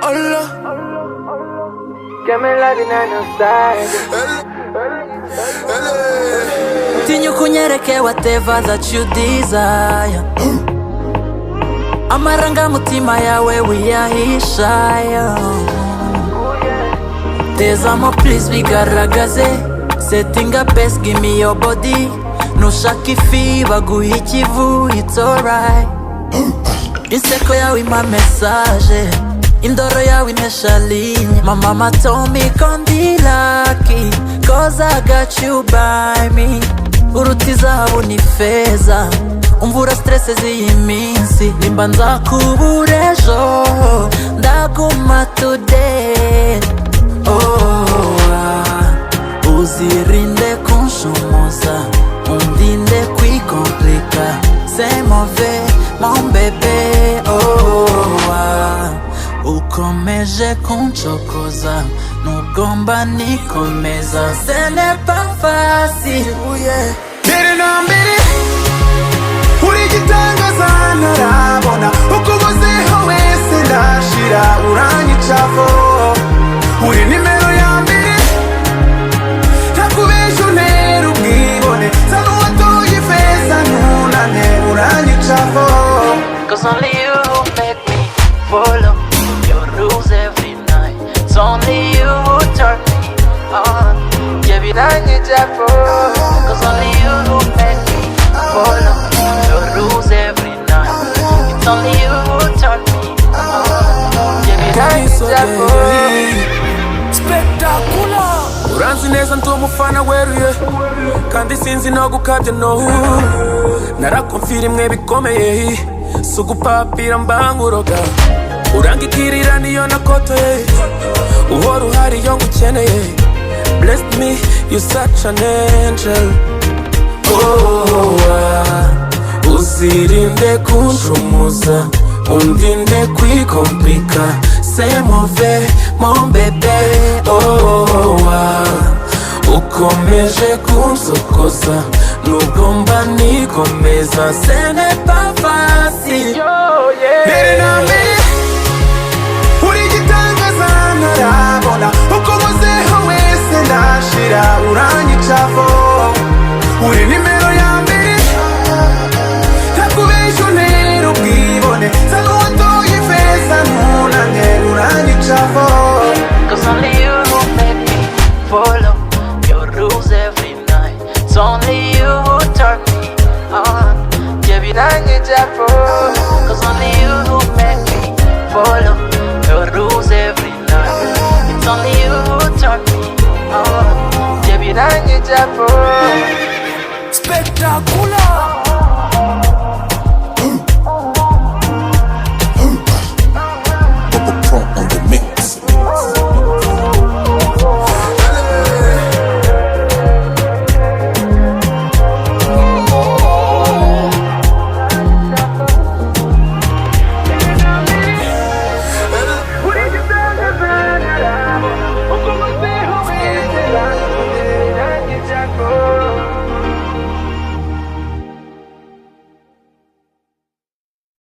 Allah. Que me la dina nostalgia. Tinha kunyereke whatever that you desire. Amarangamutima yawe wiyahisha. Tezamo please bigaragaze. Setting a pace, give me your body. Nushaka ifi baguha ikivu, it's alright. Inseko yawe ima message, indoro yawe intesha linye. My mama told me can't be lucky, cause I got you by me. Uruti zahabu ni feza, umvura stress z'iyi minsi. Nimba nzakubura ejo, ndaguma today. Uzirinde kunshomoza, undinde kwikomplika. C'est mauvais, mon bébé, ukomeje kunchokoza, nugomba nikomeza. Ce n'est pas facile, Mbere na mbere uri igitangaza ntarabona, ukubuzeho wese ndashira uranyicavo. Uri nimero ya mbere, ntakubesha untera ubwibone. Sa n'uwatoye ifeza ntunane uranyicavo. cause only you make me follow your rules every night. It's only you who turn me on. Yeah, biranyijako, cause only you who make me follow your rules every night. It's only you who turn me on. Yeah, biranyijako. Spectacular. Uranzi neza ndi umufana weruye, kandi sinzi no gukabya no. Narakumvira imwe bikomeye, sugupapira mbanguroga. Urangikirira niyo nakotoye, uhora uhari iyo ngukeneye. Blessed me, you such an angel. Uzirinde kunshumuza, undinde kwikomplika. C'est mauvais, mon bébé, ukomeje kunsokoza, nugomba nikomeza. Ce n'est pas facile, mbere na mbere uri igitangaza ntarabona, ukubuzeho wese ndashira uranyicavo. Uri nimero ya mbere, ntakubesha untera ubwibone. Sa n'uwatoye ifeza ntunane uranyicavo. Cause only you who make me follow your rules every night. It's only you who turn me on. Yeah, biranyijako, cause only you who make me follow your rules every night. It's only you who turn me on. Yeah, biranyijako. Spectacular.